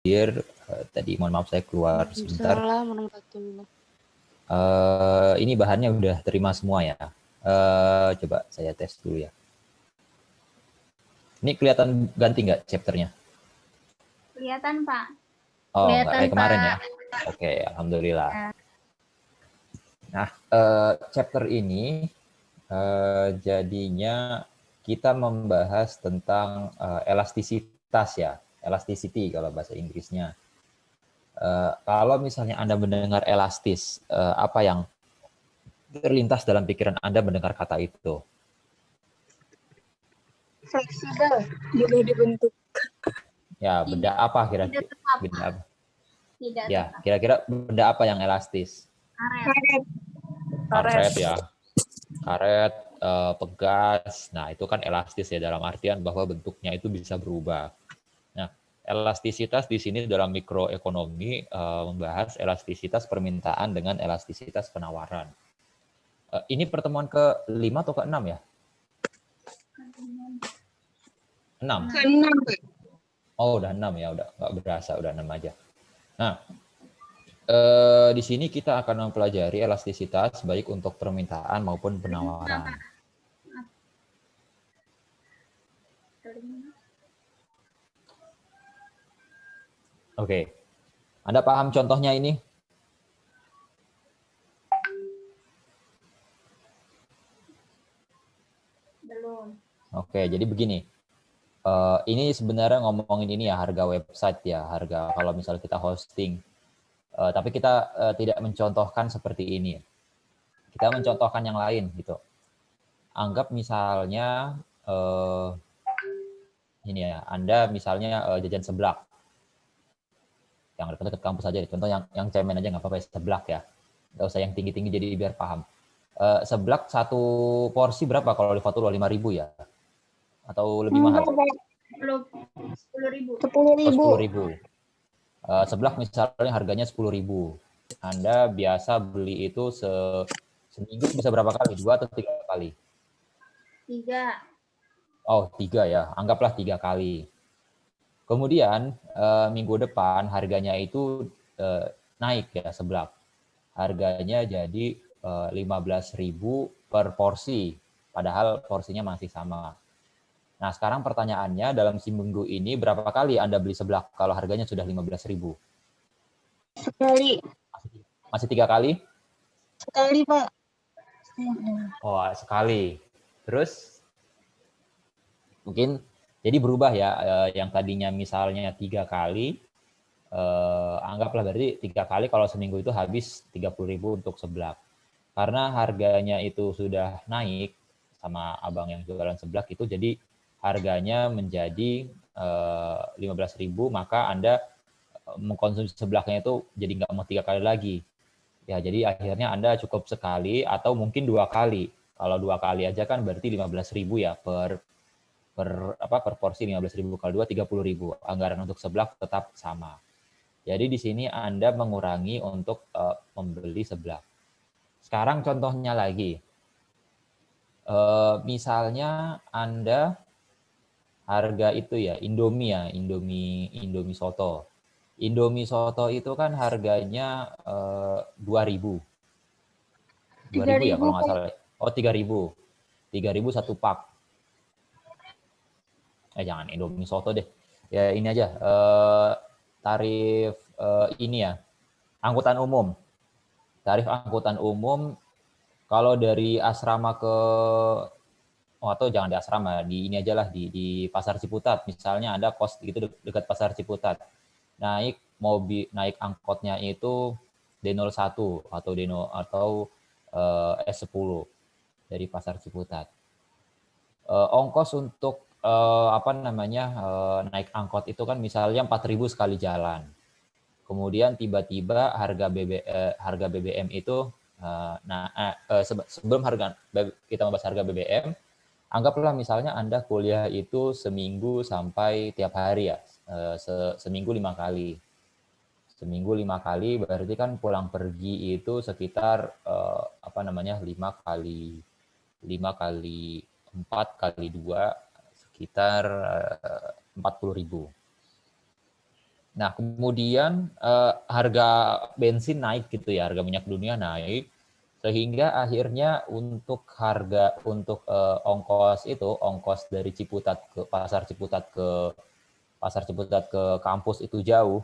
hadir. Tadi mohon maaf saya keluar sebentar. Ini bahannya udah terima semua ya. Coba saya tes dulu ya. Ini kelihatan ganti nggak chapternya? Kelihatan, Pak. Oh, nggak Kelihatan, kayak kemarin Pak. ya. Oke, alhamdulillah. Ya. Nah, chapter ini jadinya kita membahas tentang elastisitas ya, elasticity kalau bahasa Inggrisnya. Kalau misalnya Anda mendengar elastis, apa yang terlintas dalam pikiran Anda mendengar kata itu? Fleksibel, mudah dibentuk. Ya, benda apa kira-kira? Tidak tetap. Benda apa? Tidak Ya, tetap. kira-kira benda apa yang elastis? Karet. Karet ya. Karet, pegas. Nah, itu kan elastis ya dalam artian bahwa bentuknya itu bisa berubah. Nah, elastisitas di sini dalam mikroekonomi membahas elastisitas permintaan dengan elastisitas penawaran. Ini pertemuan ke-5 atau ke-6 ya? 6. Keenam, Pak. Oh, udah 6 ya, udah nggak berasa, udah 6 aja. Nah, di sini kita akan mempelajari elastisitas baik untuk permintaan maupun penawaran. Oke. Anda paham contohnya ini? Belum. Oke, jadi begini. Ini sebenarnya ngomongin ini ya, harga website ya, harga kalau misalnya kita hosting. Tapi kita tidak mencontohkan seperti ini. Kita mencontohkan yang lain gitu. Anggap misalnya ini ya, Anda misalnya jajan seblak. Yang dekat-dekat kampus aja. Contoh yang cemen aja nggak apa-apa ya, seblak ya. Nggak usah yang tinggi-tinggi jadi biar paham. Seblak satu porsi berapa kalau di Fatullah? 5.000 ya? Atau lebih mahal? 10.000. 10.000. Seblak misalnya harganya 10.000. Anda biasa beli itu seminggu bisa berapa kali? 2 atau 3 kali? 3. Oh, 3 ya. Anggaplah 3 kali. Kemudian minggu depan harganya itu naik ya seblak. Harganya jadi 15.000 per porsi. Padahal porsinya masih sama. Nah, sekarang pertanyaannya dalam seminggu ini berapa kali Anda beli seblak kalau harganya sudah 15.000? Sekali. Masih 3 kali? Sekali, Pak. Oh, sekali. Terus mungkin jadi berubah ya, yang tadinya misalnya 3 kali, anggaplah berarti 3 kali kalau seminggu itu habis 30.000 untuk seblak. Karena harganya itu sudah naik sama abang yang jualan seblak itu, jadi harganya menjadi 15.000, maka Anda mengkonsumsi seblaknya itu jadi nggak mau 3 kali lagi. Ya, jadi akhirnya Anda cukup sekali atau mungkin 2 kali. Kalau 2 kali aja kan berarti 15.000 ya per porsi 15.000 kali 2 30.000. Anggaran untuk seblak tetap sama. Jadi di sini Anda mengurangi untuk membeli seblak. Sekarang contohnya lagi. Misalnya Anda harga itu ya Indomie ya, Indomie soto. Indomie soto itu kan harganya 2.000. 2.000 ya kalau nggak salah. Oh, 3.000. 3.000 satu pak. Jangan Indomie soto deh. Ya ini aja tarif ini ya. Angkutan umum. Tarif angkutan umum kalau dari asrama ke atau jangan di asrama, di ini aja lah di Pasar Ciputat. Misalnya Anda kos gitu dekat Pasar Ciputat. Naik angkotnya itu D01 atau S10 dari Pasar Ciputat. Ongkos untuk naik angkot itu kan misalnya 4.000 sekali jalan. Kemudian tiba-tiba harga BBM itu sebelum kita membahas harga BBM, anggaplah misalnya Anda kuliah itu seminggu sampai tiap hari ya, seminggu 5 kali. Seminggu 5 kali berarti kan pulang pergi itu sekitar 5 kali 4 kali 2 sekitar 40.000. Nah, kemudian harga bensin naik gitu ya, harga minyak dunia naik, sehingga akhirnya untuk ongkos dari Ciputat ke pasar Ciputat ke kampus itu jauh.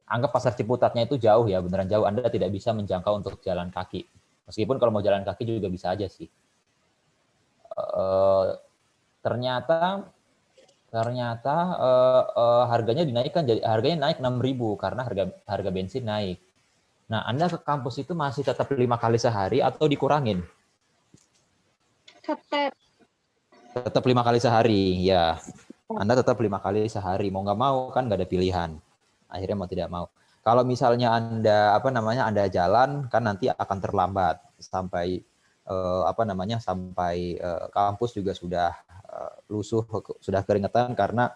Anggap pasar Ciputatnya itu jauh ya, beneran jauh. Anda tidak bisa menjangkau untuk jalan kaki. Meskipun kalau mau jalan kaki juga bisa aja sih. Ternyata harganya dinaikkan, jadi harganya naik 6.000 karena harga bensin naik. Nah, Anda ke kampus itu masih tetap 5 kali sehari atau dikurangin? Tetap 5 kali sehari, ya. Anda tetap 5 kali sehari, mau nggak mau kan nggak ada pilihan. Akhirnya mau tidak mau. Kalau misalnya Anda jalan kan nanti akan terlambat sampai sampai kampus juga sudah lusuh, sudah keringetan karena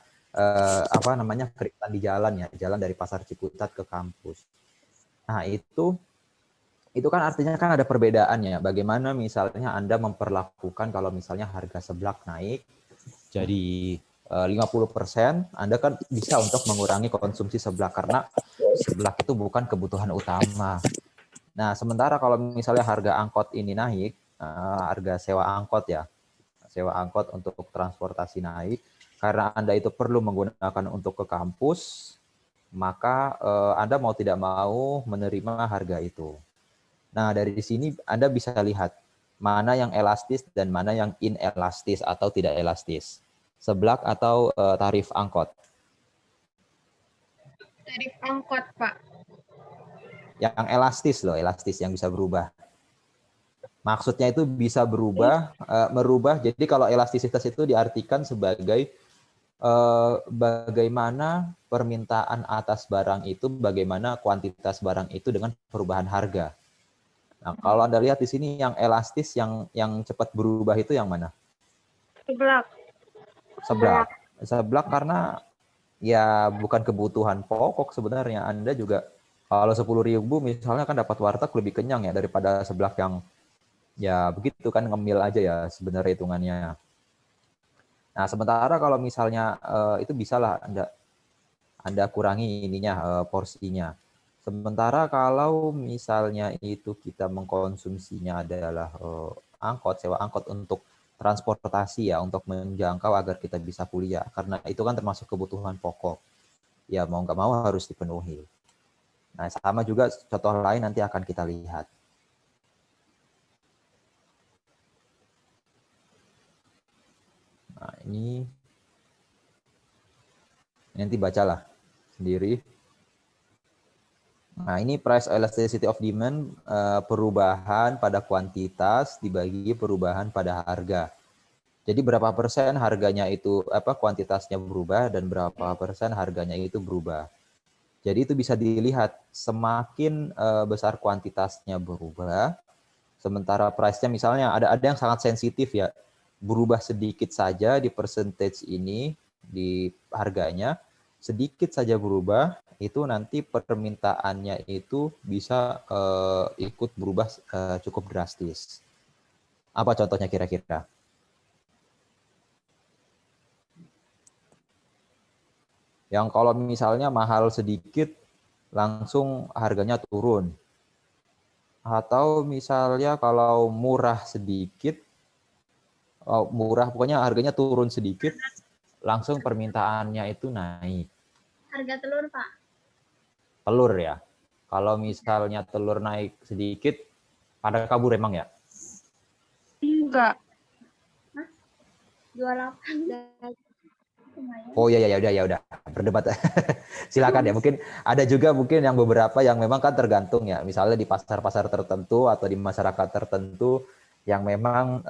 keringetan di jalan ya, jalan dari Pasar Ciputat ke kampus. Nah, itu kan artinya kan ada perbedaannya. Bagaimana misalnya Anda memperlakukan kalau misalnya harga seblak naik jadi 50%, Anda kan bisa untuk mengurangi konsumsi seblak karena seblak itu bukan kebutuhan utama. Nah, sementara kalau misalnya harga angkot ini naik, harga sewa angkot ya, sewa angkot untuk transportasi naik, karena Anda itu perlu menggunakan untuk ke kampus, maka Anda mau tidak mau menerima harga itu. Nah, dari sini Anda bisa lihat mana yang elastis dan mana yang inelastis atau tidak elastis. Seblak atau tarif angkot? Tarif angkot, Pak. Yang elastis loh, elastis yang bisa berubah. Maksudnya itu bisa merubah. Jadi kalau elastisitas itu diartikan sebagai bagaimana permintaan atas barang itu, bagaimana kuantitas barang itu dengan perubahan harga. Nah, kalau Anda lihat di sini yang elastis, yang cepat berubah itu yang mana? Seblak karena ya bukan kebutuhan pokok sebenarnya. Anda juga kalau 10.000 misalnya kan dapat warteg lebih kenyang ya daripada seblak yang ya begitu kan ngemil aja ya sebenarnya hitungannya. Nah, sementara kalau misalnya itu bisalah Anda kurangi porsinya. Sementara kalau misalnya itu kita mengkonsumsinya adalah sewa angkot untuk transportasi ya, untuk menjangkau agar kita bisa kuliah. Karena itu kan termasuk kebutuhan pokok. Ya mau nggak mau harus dipenuhi. Nah, sama juga contoh lain nanti akan kita lihat. Nah, ini nanti bacalah sendiri. Nah, ini price elasticity of demand, perubahan pada kuantitas dibagi perubahan pada harga. Jadi berapa persen harganya itu kuantitasnya berubah dan berapa persen harganya itu berubah. Jadi itu bisa dilihat semakin besar kuantitasnya berubah, sementara price-nya misalnya ada yang sangat sensitif ya, berubah sedikit saja di percentage ini di harganya, sedikit saja berubah itu nanti permintaannya itu bisa ikut berubah cukup drastis. Apa contohnya kira-kira? Yang kalau misalnya mahal sedikit langsung harganya turun. Atau misalnya kalau murah sedikit, pokoknya harganya turun sedikit, langsung permintaannya itu naik. Harga telur, Pak. Telur ya. Kalau misalnya telur naik sedikit, pada kabur emang ya? Enggak. 28. Oh ya udah berdebat. Silakan ya. Mungkin ada juga yang beberapa yang memang kan tergantung ya. Misalnya di pasar-pasar tertentu atau di masyarakat tertentu yang memang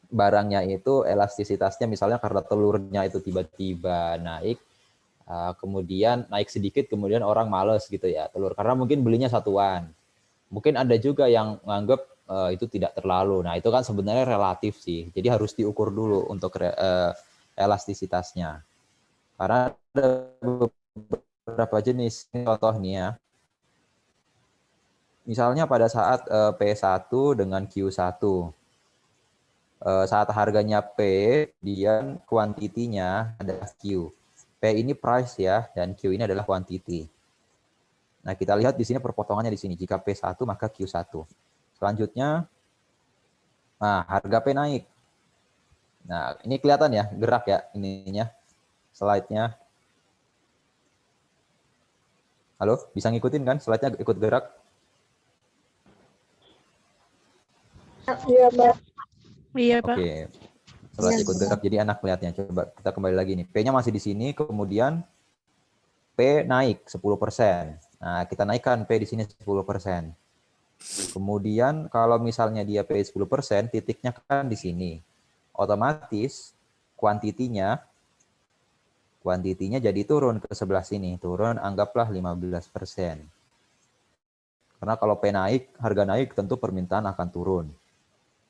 barangnya itu elastisitasnya misalnya karena telurnya itu tiba-tiba naik, kemudian naik sedikit, kemudian orang males gitu ya telur karena mungkin belinya satuan. Mungkin ada juga yang menganggap itu tidak terlalu. Nah itu kan sebenarnya relatif sih. Jadi harus diukur dulu untuk elastisitasnya. Karena ada beberapa jenis. Contoh nih ya. Misalnya pada saat P1 dengan Q1. Saat harganya P, kemudian kuantitinya adalah Q. P ini price ya, dan Q ini adalah quantity. Nah, kita lihat di sini perpotongannya di sini. Jika P1 maka Q1. Selanjutnya, nah harga P naik. Nah, ini kelihatan ya, gerak ya ininya, slide-nya. Halo, bisa ngikutin kan? Slide-nya ikut gerak? Iya, Pak. Iya, Pak. Oke, slide ikut gerak, jadi enak melihatnya. Coba kita kembali lagi nih. P-nya masih di sini, kemudian P naik 10%. Nah, kita naikkan P di sini 10%. Kemudian kalau misalnya dia P 10%, titiknya kan di sini. Otomatis kuantitinya jadi turun ke sebelah sini. Turun anggaplah 15%. Karena kalau P naik, harga naik, tentu permintaan akan turun.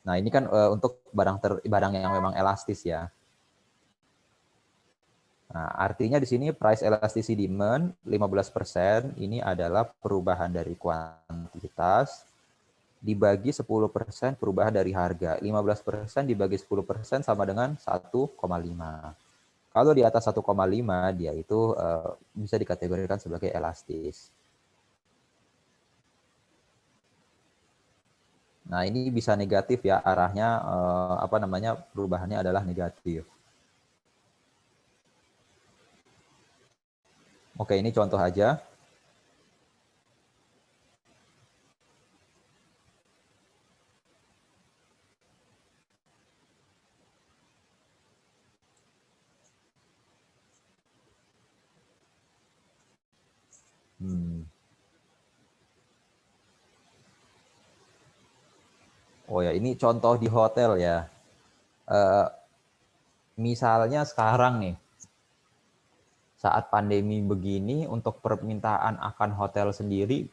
Nah, ini kan untuk barang yang memang elastis ya. Nah, artinya di sini price elasticity demand 15% ini adalah perubahan dari kuantitas dibagi 10% perubahan dari harga. 15% dibagi 10% sama dengan 1,5. Kalau di atas 1,5 dia itu bisa dikategorikan sebagai elastis. Nah, ini bisa negatif ya, arahnya perubahannya adalah negatif. Oke, ini contoh aja. Oh ya, ini contoh di hotel ya. Misalnya sekarang nih, saat pandemi begini, untuk permintaan akan hotel sendiri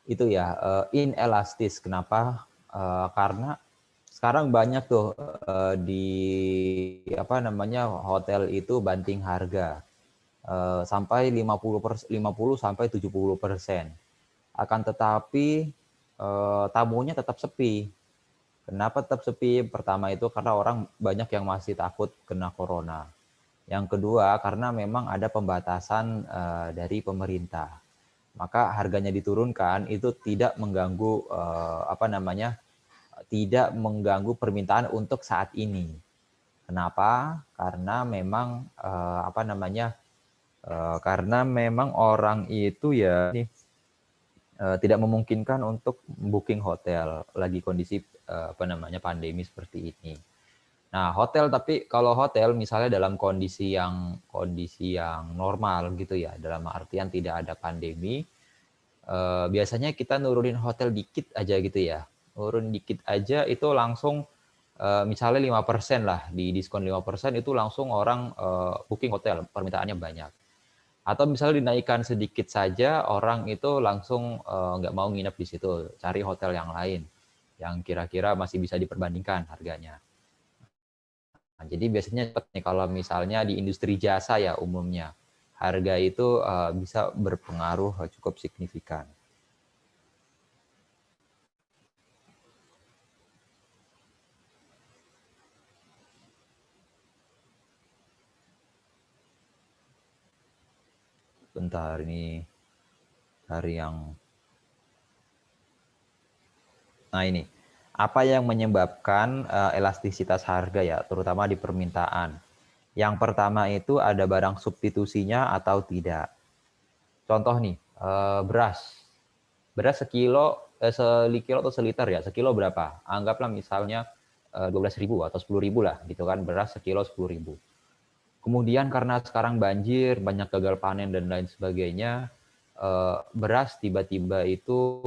itu ya inelastis. Kenapa? Karena sekarang banyak tuh di hotel itu banting harga sampai 50 sampai 70%. Akan tetapi tamunya tetap sepi. Kenapa tetap sepi? Pertama itu karena orang banyak yang masih takut kena corona. Yang kedua karena memang ada pembatasan dari pemerintah. Maka harganya diturunkan itu tidak mengganggu tidak mengganggu permintaan untuk saat ini. Kenapa? Karena memang karena memang orang itu ya tidak memungkinkan untuk booking hotel lagi kondisi pandemi seperti ini. Nah, tapi kalau hotel misalnya dalam kondisi yang normal gitu ya, dalam artian tidak ada pandemi, biasanya kita nurunin hotel dikit aja gitu ya. Turun dikit aja itu langsung misalnya 5% lah, di diskon 5% itu langsung orang booking hotel, permintaannya banyak. Atau misalnya dinaikkan sedikit saja, orang itu langsung nggak mau nginep di situ, cari hotel yang lain yang kira-kira masih bisa diperbandingkan harganya. Nah, jadi biasanya nih kalau misalnya di industri jasa ya umumnya, harga itu bisa berpengaruh cukup signifikan. Bentar, ini hari yang... Nah ini, apa yang menyebabkan elastisitas harga ya, terutama di permintaan? Yang pertama itu ada barang substitusinya atau tidak. Contoh nih, beras. Beras sekilo atau seliter ya, sekilo berapa? Anggaplah misalnya 12.000 atau 10.000 lah, gitu kan, beras sekilo 10.000. Kemudian karena sekarang banjir, banyak gagal panen dan lain sebagainya, beras tiba-tiba itu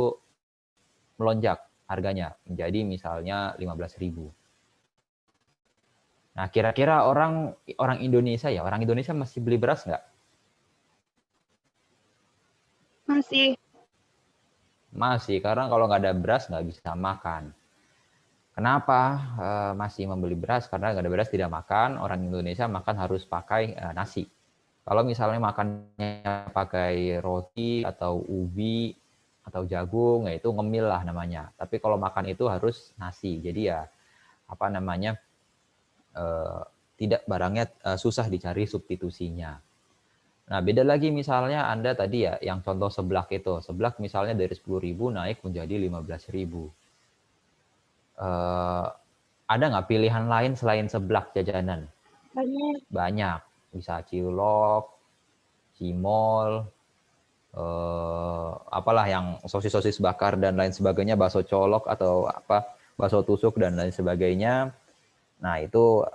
melonjak harganya menjadi misalnya 15.000. Nah, kira-kira orang Indonesia masih beli beras nggak? Masih. Masih, karena kalau nggak ada beras nggak bisa makan. Kenapa masih membeli beras? Karena nggak ada beras tidak makan, orang Indonesia makan harus pakai nasi. Kalau misalnya makannya pakai roti atau ubi atau jagung, ya itu ngemil lah namanya. Tapi kalau makan itu harus nasi. Jadi ya tidak barangnya susah dicari substitusinya. Nah, beda lagi misalnya Anda tadi ya, yang contoh seblak itu. Seblak misalnya dari 10.000 naik menjadi 15.000. Ada nggak pilihan lain selain seblak jajanan? Banyak. Banyak. Bisa cilok, cimol, apalah yang sosis-sosis bakar dan lain sebagainya, bakso colok atau apa, bakso tusuk dan lain sebagainya. Nah, itu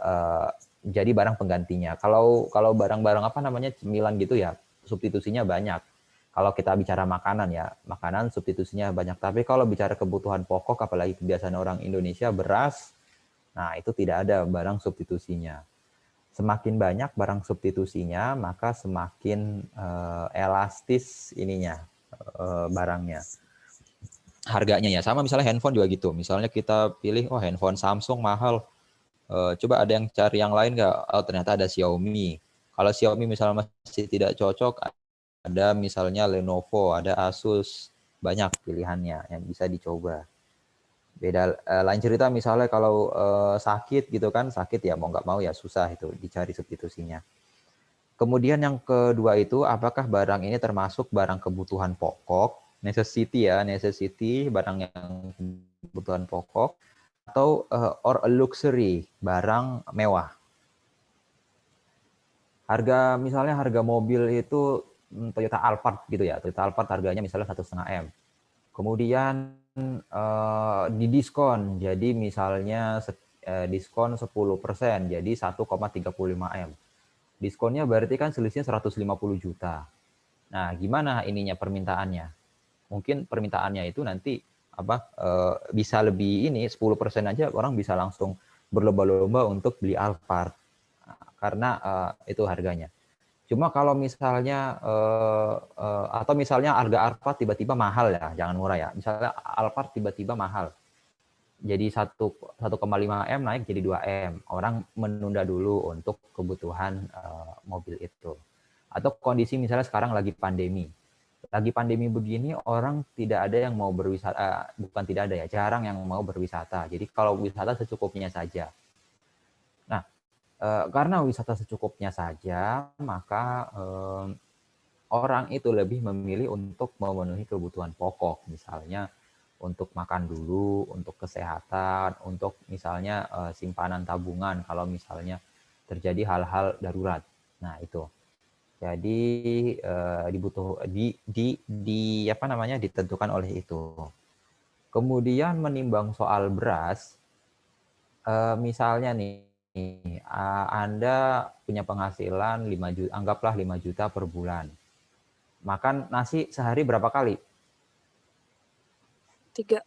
jadi barang penggantinya. Kalau barang-barang apa namanya cemilan gitu ya, substitusinya banyak. Kalau kita bicara makanan ya, makanan substitusinya banyak. Tapi kalau bicara kebutuhan pokok, apalagi kebiasaan orang Indonesia, beras, nah itu tidak ada barang substitusinya. Semakin banyak barang substitusinya, maka semakin elastis ininya, barangnya. Harganya ya, sama misalnya handphone juga gitu. Misalnya kita pilih, oh handphone Samsung mahal, coba ada yang cari yang lain nggak? Oh, ternyata ada Xiaomi. Kalau Xiaomi misalnya masih tidak cocok, ada misalnya Lenovo, ada Asus, banyak pilihannya yang bisa dicoba. Beda lain cerita misalnya kalau sakit gitu kan, sakit ya mau nggak mau ya susah itu dicari substitusinya. Kemudian yang kedua itu, apakah barang ini termasuk barang kebutuhan pokok, necessity ya, necessity, barang yang kebutuhan pokok, atau or a luxury, barang mewah. Misalnya harga mobil itu Toyota Alphard gitu ya, Toyota Alphard harganya misalnya 1,5 M. Kemudian didiskon, jadi misalnya diskon 10%, jadi 1,35 M. Diskonnya berarti kan selisihnya 150 juta. Nah, gimana ininya permintaannya? Mungkin permintaannya itu nanti bisa lebih ini 10% aja orang bisa langsung berlomba-lomba untuk beli Alphard karena itu harganya. Cuma kalau misalnya atau misalnya harga Alphard tiba-tiba mahal ya, jangan murah ya. Misalnya Alphard tiba-tiba mahal. Jadi 1,5 M naik jadi 2 M. Orang menunda dulu untuk kebutuhan mobil itu. Atau kondisi misalnya sekarang lagi pandemi. Lagi pandemi begini orang tidak ada yang mau berwisata, bukan tidak ada ya, jarang yang mau berwisata. Jadi kalau wisata secukupnya saja. Nah, karena wisata secukupnya saja, maka orang itu lebih memilih untuk memenuhi kebutuhan pokok, misalnya untuk makan dulu, untuk kesehatan, untuk misalnya simpanan tabungan kalau misalnya terjadi hal-hal darurat. Nah, itu. Jadi apa namanya ditentukan oleh itu. Kemudian menimbang soal beras, misalnya nih Anda punya penghasilan 5 juta, anggaplah 5 juta per bulan. Makan nasi sehari berapa kali? 3.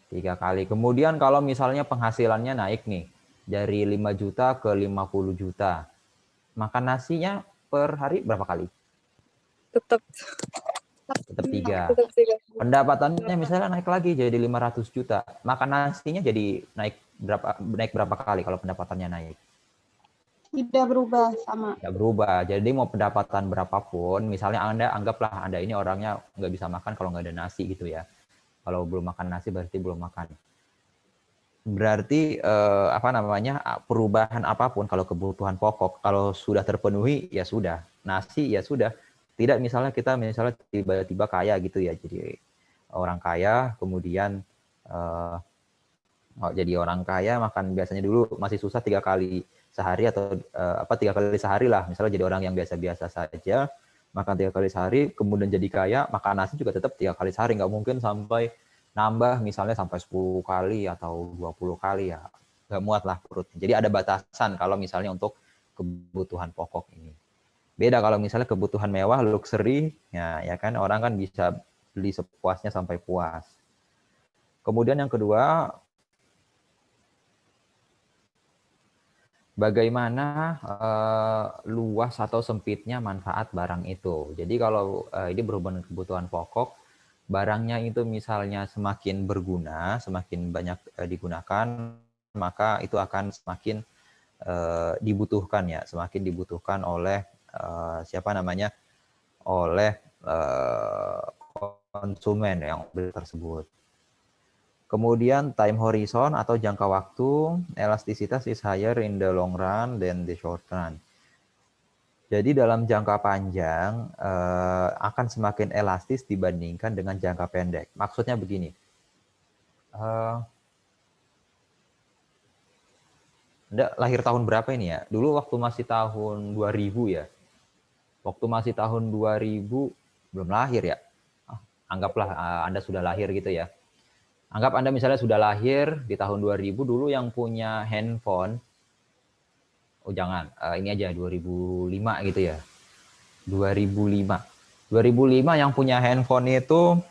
3 kali. Kemudian kalau misalnya penghasilannya naik nih, dari 5 juta ke 50 juta, makan nasinya per hari berapa kali? Tetap Tetap 3. Pendapatannya misalnya naik lagi jadi 500 juta, makan nasinya jadi naik berapa kali kalau pendapatannya naik? Tidak berubah sama. Tidak berubah. Jadi mau pendapatan berapapun, misalnya anggaplah Anda ini orangnya nggak bisa makan kalau nggak ada nasi gitu ya. Kalau belum makan nasi berarti belum makan. Berarti apa namanya perubahan apapun kalau kebutuhan pokok kalau sudah terpenuhi ya sudah, nasi ya sudah. Tidak misalnya kita tiba-tiba kaya gitu ya, jadi orang kaya kemudian jadi orang kaya makan biasanya dulu masih susah 3 kali sehari atau 3 kali sehari lah, misalnya jadi orang yang biasa-biasa saja makan 3 kali sehari, kemudian jadi kaya makan nasi juga tetap 3 kali sehari, nggak mungkin sampai nambah misalnya sampai 10 kali atau 20 kali ya, nggak muat lah perutnya. Jadi ada batasan kalau misalnya untuk kebutuhan pokok ini. Beda kalau misalnya kebutuhan mewah, luxury, ya kan orang kan bisa beli sepuasnya sampai puas. Kemudian yang kedua, bagaimana luas atau sempitnya manfaat barang itu. Jadi kalau ini berhubungan dengan kebutuhan pokok, barangnya itu misalnya semakin berguna, semakin banyak digunakan, maka itu akan semakin dibutuhkan ya, semakin dibutuhkan oleh oleh konsumen yang beli tersebut. Kemudian time horizon atau jangka waktu, elastisitas is higher in the long run than the short run. Jadi dalam jangka panjang akan semakin elastis dibandingkan dengan jangka pendek. Maksudnya begini, Anda lahir tahun berapa ini ya? Dulu waktu masih tahun 2000 ya? Waktu masih tahun 2000, belum lahir ya? Anggaplah Anda sudah lahir gitu ya. Anggap Anda misalnya sudah lahir di tahun 2000, dulu yang punya handphone, oh jangan, ini aja 2005 gitu ya. 2005. 2005 yang punya handphone itu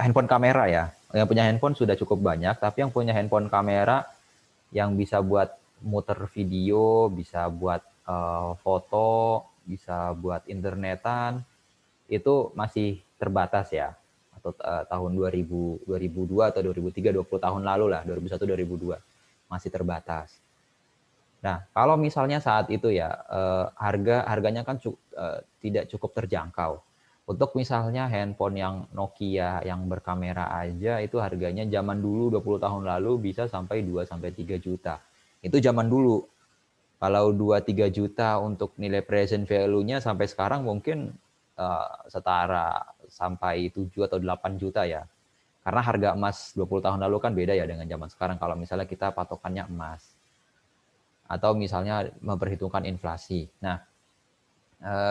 handphone kamera ya. Yang punya handphone sudah cukup banyak, tapi yang punya handphone kamera yang bisa buat muter video, bisa buat foto, bisa buat internetan, itu masih terbatas ya. Atau tahun 2000, 2002 atau 2003, 20 tahun lalu lah, 2001, 2002. Masih terbatas. Nah, kalau misalnya saat itu ya, harganya kan tidak cukup terjangkau. Untuk misalnya handphone yang Nokia yang berkamera aja, itu harganya zaman dulu 20 tahun lalu bisa sampai 2-3 juta. Itu zaman dulu. Kalau 2-3 juta untuk nilai present value-nya sampai sekarang mungkin setara sampai 7 atau 8 juta ya. Karena harga emas 20 tahun lalu kan beda ya dengan zaman sekarang kalau misalnya kita patokannya emas. Atau misalnya memperhitungkan inflasi. Nah,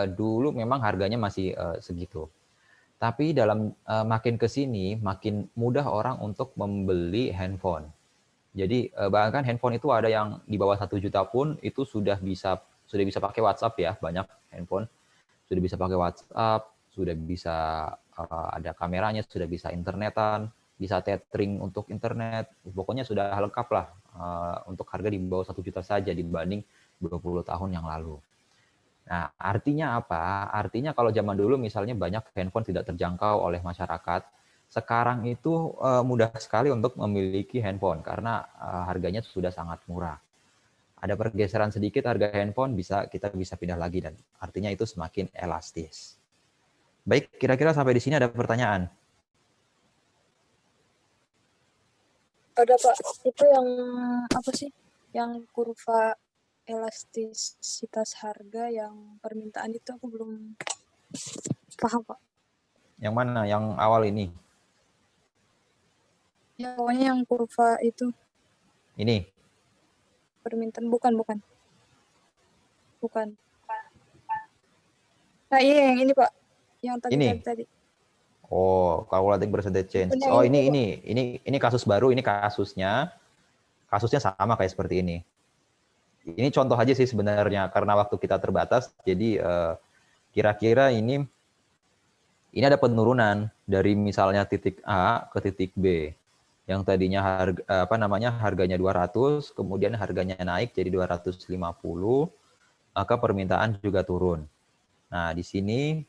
dulu memang harganya masih segitu. Tapi dalam makin ke sini, makin mudah orang untuk membeli handphone. Jadi bahkan handphone itu ada yang di bawah 1 juta pun itu sudah bisa pakai WhatsApp ya, banyak handphone sudah bisa pakai WhatsApp, sudah bisa ada kameranya, sudah bisa internetan, bisa tethering untuk internet, pokoknya sudah lengkap lah untuk harga di bawah 1 juta saja dibanding 20 tahun yang lalu. Nah, artinya apa? Artinya kalau zaman dulu misalnya banyak handphone tidak terjangkau oleh masyarakat, sekarang itu mudah sekali untuk memiliki handphone karena harganya sudah sangat murah. Ada pergeseran sedikit harga handphone kita bisa pindah lagi dan artinya itu semakin elastis. Baik, kira-kira sampai di sini ada pertanyaan? Ada Pak, itu yang apa sih? Yang kurva elastisitas harga yang permintaan itu aku belum paham Pak. Yang mana? Yang awal ini? Ya pokoknya yang kurva itu Ini? permintaan bukan. Nah iya yang ini Pak, yang Ini? tadi. Oh, calculating percentage change. Bukan yang Oh, itu, Pak. ini kasus baru, ini kasusnya sama kayak seperti ini. Ini contoh aja sih sebenarnya karena waktu kita terbatas, jadi kira-kira ini ada penurunan dari misalnya titik A ke titik B. Yang tadinya harganya 200, kemudian harganya naik jadi 250, maka permintaan juga turun. Nah, di sini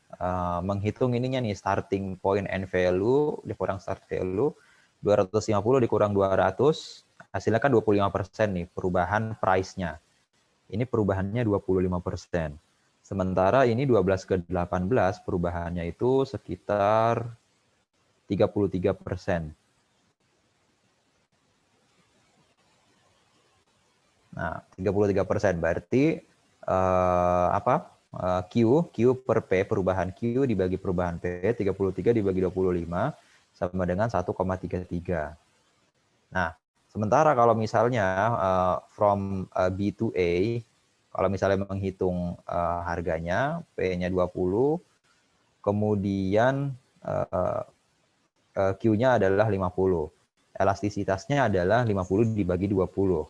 menghitung ininya nih, starting point and value dikurang start value, 250 dikurang 200, hasilnya kan 25% nih perubahan price-nya. Ini perubahannya 25%. Sementara ini 12 ke 18 perubahannya itu sekitar 33%. Nah, 33% berarti Q per P, perubahan Q dibagi perubahan P, 33 dibagi 25 sama dengan 1,33. Nah, sementara kalau misalnya from B to A, kalau misalnya menghitung harganya, P-nya 20, kemudian Q-nya adalah 50. Elastisitasnya adalah 50 dibagi 20.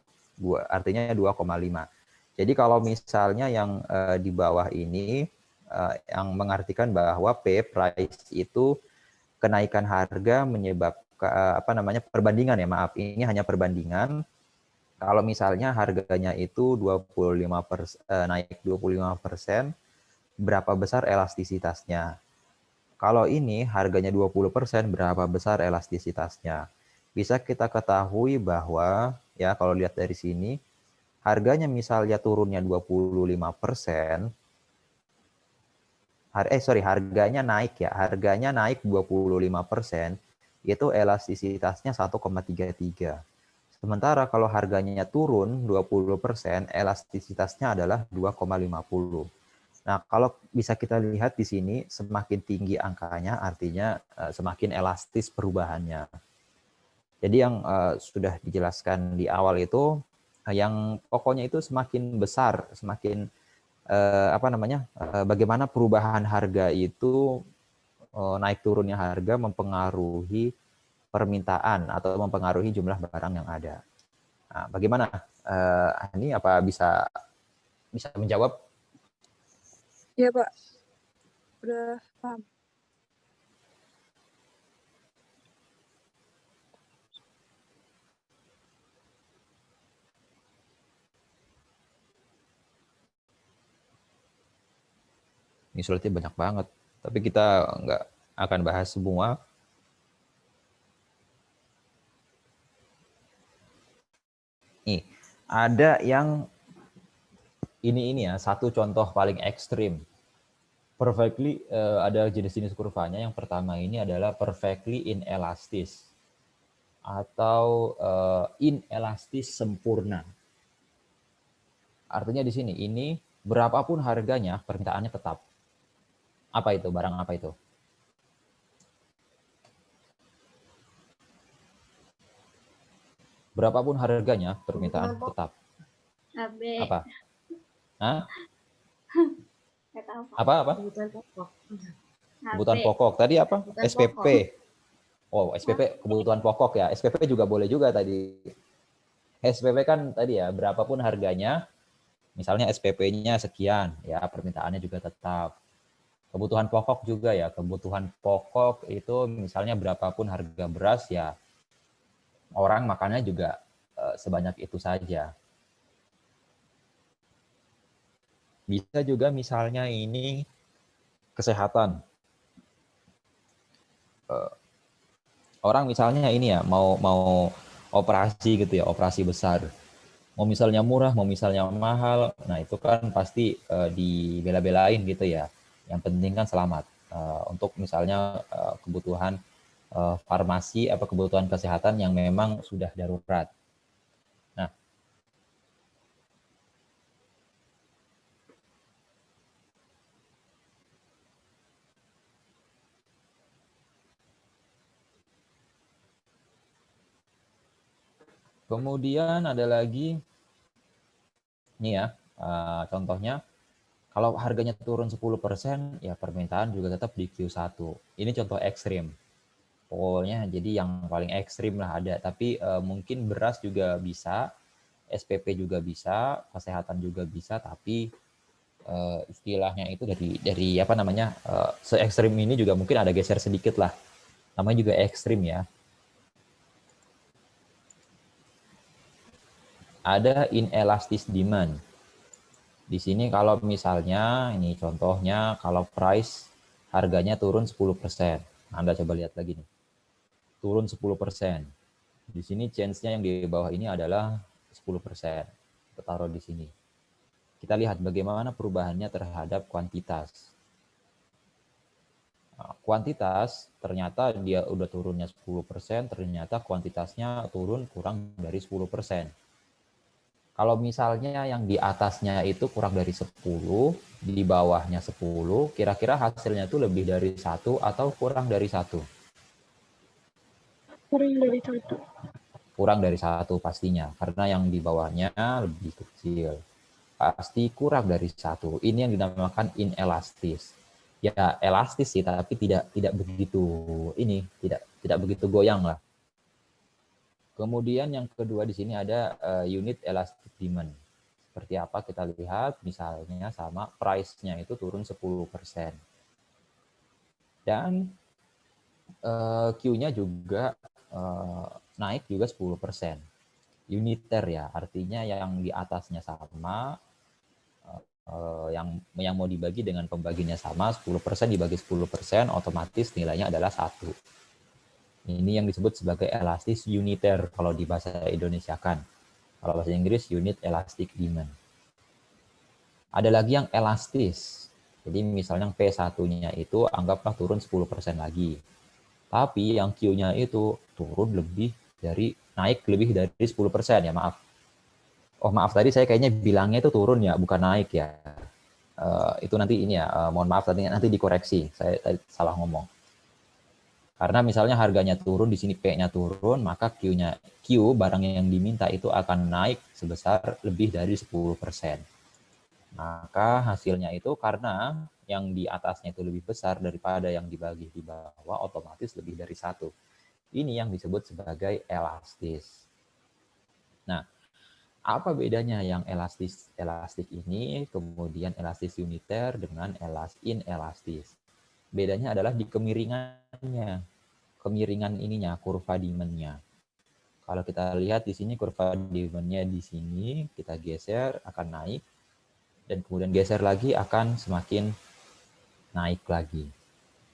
Artinya 2,5. Jadi kalau misalnya yang di bawah ini yang mengartikan bahwa P price itu kenaikan harga menyebabkan perbandingan ya, maaf, ini hanya perbandingan. Kalau misalnya harganya itu 25% naik 25%, berapa besar elastisitasnya? Kalau ini harganya 20%, berapa besar elastisitasnya? Bisa kita ketahui bahwa ya kalau lihat dari sini harganya misalnya turunnya 25%, harganya naik ya, harganya naik 25%, itu elastisitasnya 1,33. Sementara kalau harganya turun 20%, elastisitasnya adalah 2,50. Nah, kalau bisa kita lihat di sini, semakin tinggi angkanya artinya semakin elastis perubahannya. Jadi yang sudah dijelaskan di awal itu, yang pokoknya itu semakin besar, semakin bagaimana perubahan harga itu, naik turunnya harga mempengaruhi permintaan atau mempengaruhi jumlah barang yang ada. Nah, bagaimana? Ini apa bisa menjawab? Iya, Pak. Udah paham. Ini slide-nya banyak banget, tapi kita nggak akan bahas semua. Nih, ada yang ini ya, satu contoh paling ekstrim. Perfectly, ada jenis-jenis kurvanya. Yang pertama ini adalah perfectly inelastis atau inelastis sempurna. Artinya di sini, ini berapapun harganya, permintaannya tetap. Apa itu? Barang apa itu? Berapapun harganya, permintaan tetap. Apa? Hah? Apa? Kebutuhan pokok. Tadi apa? SPP. Oh, SPP kebutuhan pokok ya. SPP juga boleh juga tadi. SPP kan tadi ya, berapapun harganya, misalnya SPP-nya sekian, ya permintaannya juga tetap. Kebutuhan pokok juga ya, kebutuhan pokok itu misalnya berapapun harga beras ya, orang makannya juga sebanyak itu saja. Bisa juga misalnya ini kesehatan. Orang misalnya ini ya mau operasi gitu ya, operasi besar. Mau misalnya murah, mau misalnya mahal, nah itu kan pasti dibela-belain gitu ya. Yang penting kan selamat. Untuk misalnya kebutuhan farmasi atau kebutuhan kesehatan yang memang sudah darurat. Nah, kemudian ada lagi, ini ya, contohnya, kalau harganya turun 10%, ya permintaan juga tetap di Q1. Ini contoh ekstrim. Pokoknya jadi yang paling ekstrim lah ada. Tapi mungkin beras juga bisa, SPP juga bisa, kesehatan juga bisa, tapi istilahnya itu dari apa namanya, se ekstrim ini juga mungkin ada geser sedikit lah. Namanya juga ekstrim ya. Ada inelastis demand. Di sini kalau misalnya, ini contohnya, kalau price harganya turun 10%. Anda coba lihat lagi nih. Turun 10%. Di sini chance-nya yang di bawah ini adalah 10%. Kita taruh di sini. Kita lihat bagaimana perubahannya terhadap kuantitas. Nah, kuantitas ternyata dia udah turunnya 10%, ternyata kuantitasnya turun kurang dari 10%. Kalau misalnya yang di atasnya itu kurang dari 10, di bawahnya 10, kira-kira hasilnya itu lebih dari 1 atau kurang dari 1? Kurang dari 1. Kurang dari 1 pastinya, karena yang di bawahnya lebih kecil. Pasti kurang dari 1. Ini yang dinamakan inelastis. Ya elastis sih, tapi tidak begitu tidak begitu goyang lah. Kemudian yang kedua di sini ada unit elastic demand. Seperti apa kita lihat, misalnya sama price-nya itu turun 10%. Dan Q-nya juga naik juga 10%. Uniter ya, artinya yang di atasnya sama, yang mau dibagi dengan pembaginya sama, 10% dibagi 10%, otomatis nilainya adalah 1. Ini yang disebut sebagai elastis uniter kalau di bahasa Indonesia kan. Kalau bahasa Inggris, unit elastic demand. Ada lagi yang elastis. Jadi misalnya P1-nya itu anggaplah turun 10% lagi. Tapi yang Q-nya itu turun naik lebih dari 10% ya, maaf. Oh maaf, tadi saya kayaknya bilangnya itu turun ya, bukan naik ya. itu nanti ini ya, mohon maaf nanti dikoreksi, saya tadi salah ngomong. Karena misalnya harganya turun, di sini P-nya turun, maka Q barang yang diminta itu akan naik sebesar lebih dari 10%. Maka hasilnya itu karena yang di atasnya itu lebih besar daripada yang dibagi di bawah, otomatis lebih dari 1. Ini yang disebut sebagai elastis. Nah, apa bedanya yang elastik ini, kemudian elastis uniter dengan inelastis? Bedanya adalah di kemiringannya. Kemiringan ininya, kurva demand-nya. Kalau kita lihat di sini kurva demand-nya di sini, kita geser akan naik, dan kemudian geser lagi akan semakin naik lagi.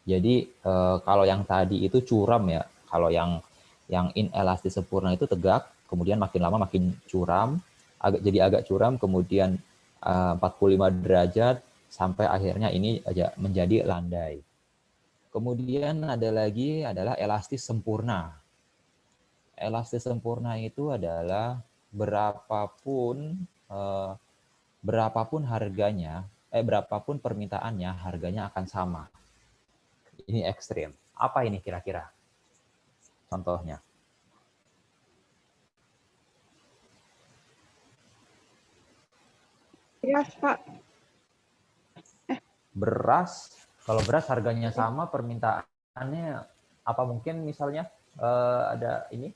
Jadi kalau yang tadi itu curam ya, kalau yang inelastis sempurna itu tegak, kemudian makin lama makin curam, jadi agak curam, kemudian 45 derajat, sampai akhirnya ini menjadi landai. Kemudian ada lagi adalah elastis sempurna. Elastis sempurna itu adalah berapapun harganya, berapapun permintaannya, harganya akan sama. Ini ekstrim. Apa ini kira-kira? Contohnya. Beras, Pak. Beras, kalau beras harganya sama, permintaannya apa mungkin misalnya ada ini?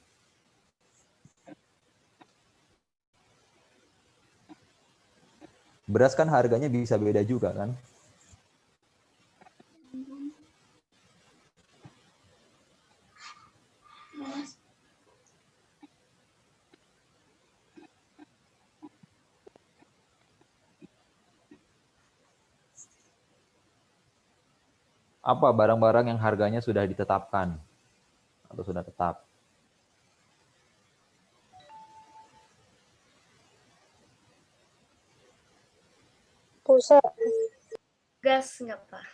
Beras kan harganya bisa beda juga kan? Apa barang-barang yang harganya sudah ditetapkan atau sudah tetap? Pulsa. Gas nggak, Pak?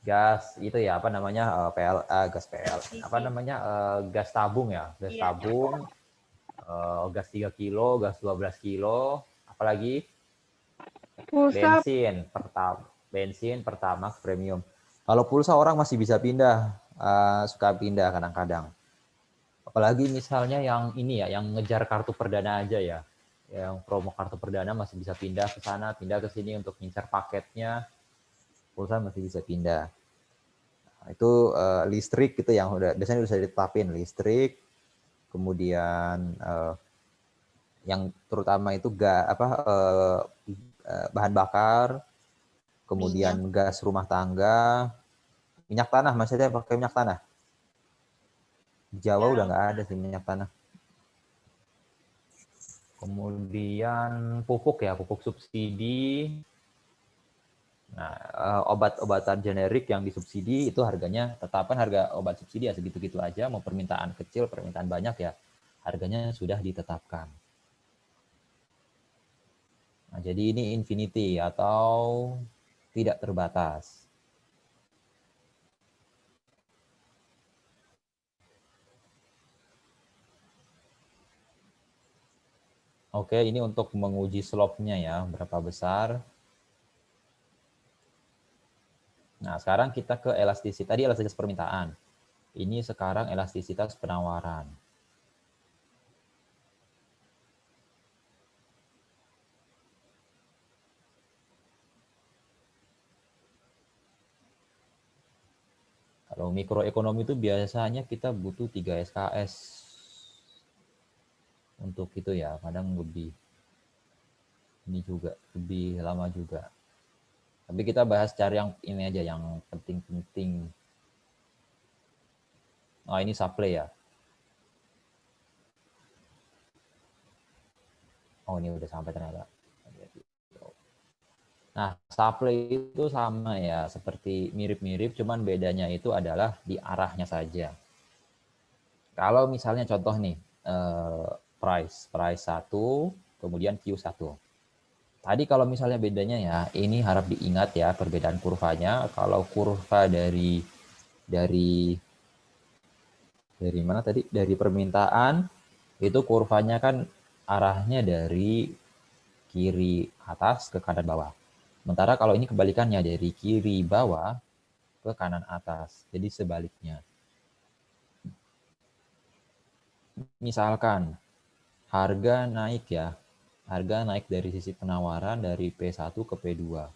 Gas itu ya apa namanya, gas PLN, apa namanya, gas tabung ya, gas tabung, gas 3 kilo, gas 12 kilo, apalagi Pulsa. bensin, Pertamax, premium. Kalau pulsa orang masih bisa pindah, suka pindah kadang-kadang. Apalagi misalnya yang ini ya, yang ngejar kartu perdana aja ya, yang promo kartu perdana masih bisa pindah ke sana, pindah ke sini untuk ngincar paketnya, pulsa masih bisa pindah. Nah, itu listrik gitu yang biasanya udah ditetapin, listrik, kemudian yang terutama itu bahan bakar, kemudian gas rumah tangga, minyak tanah, maksudnya pakai minyak tanah. Di Jawa udah nggak ada sih minyak tanah. Kemudian pupuk ya, pupuk subsidi. Nah, obat-obatan generik yang disubsidi itu harganya, tetapan harga obat subsidi ya segitu-gitu aja, mau permintaan kecil, permintaan banyak ya, harganya sudah ditetapkan. Nah, jadi ini infinity atau tidak terbatas. Oke, ini untuk menguji slope-nya ya, berapa besar. Nah, sekarang kita ke elastisitas. Tadi elastisitas permintaan. Ini sekarang elastisitas penawaran. Kalau mikroekonomi itu biasanya kita butuh 3 SKS. Untuk itu ya, kadang lebih ini juga, lebih lama juga. Tapi kita bahas cari yang ini aja, yang penting-penting. Oh, ini supply ya. Oh, ini udah sampai ternyata. Nah, supply itu sama ya, seperti mirip-mirip, cuman bedanya itu adalah di arahnya saja. Kalau misalnya contoh nih, price 1, kemudian Q1. Tadi kalau misalnya bedanya ya, ini harap diingat ya perbedaan kurvanya. Kalau kurva dari mana tadi? Dari permintaan, itu kurvanya kan arahnya dari kiri atas ke kanan bawah. Sementara kalau ini kebalikannya, dari kiri bawah ke kanan atas. Jadi sebaliknya. Misalkan harga naik ya. Harga naik dari sisi penawaran dari P1 ke P2.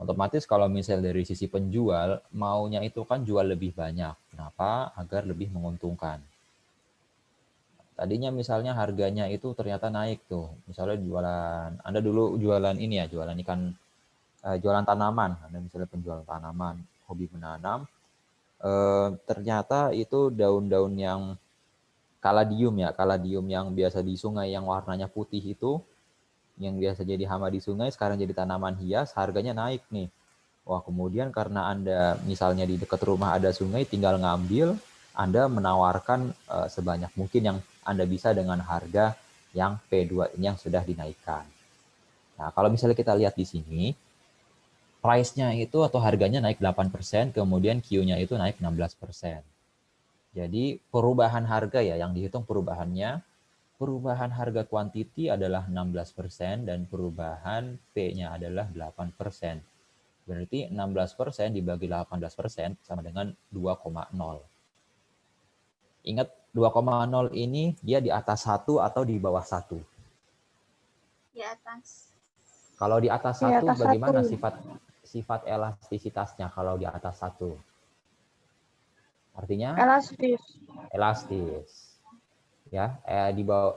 Otomatis kalau misal dari sisi penjual, maunya itu kan jual lebih banyak. Kenapa? Agar lebih menguntungkan. Tadinya misalnya harganya itu ternyata naik tuh. Misalnya jualan, Anda dulu jualan ini ya, jualan ikan, jualan tanaman. Anda misalnya penjual tanaman, hobi menanam. Ternyata itu daun-daun yang kaladium ya, kaladium yang biasa di sungai yang warnanya putih itu, yang biasa jadi hama di sungai, sekarang jadi tanaman hias, harganya naik nih. Wah, kemudian karena Anda misalnya di dekat rumah ada sungai, tinggal ngambil, Anda menawarkan sebanyak mungkin yang Anda bisa dengan harga yang P2 ini yang sudah dinaikkan. Nah, kalau misalnya kita lihat di sini, price-nya itu atau harganya naik 8%, kemudian Q-nya itu naik 16%. Jadi perubahan harga ya, yang dihitung perubahannya, perubahan harga kuantiti adalah 16% dan perubahan P-nya adalah 8%. Berarti 16% dibagi 18% sama dengan 2,0. Ingat 2,0 ini dia di atas 1 atau di bawah 1? Di atas. Kalau di atas Di 1 atas bagaimana 1. sifat elastisitasnya kalau di atas 1? Artinya Elastis. elastis. Ya,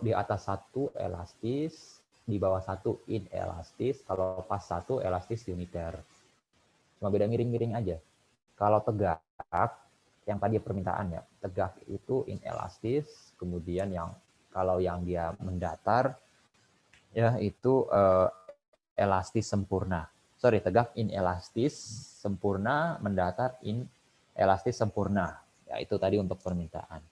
di atas 1 elastis, di bawah 1 inelastis, kalau pas 1 elastis uniter. Cuma beda miring-miring aja. Kalau tegak, yang tadi permintaan ya, tegak itu inelastis, kemudian kalau yang dia mendatar ya itu elastis sempurna. Sorry, tegak inelastis, sempurna, mendatar inelastis sempurna. Ya, itu tadi untuk permintaan.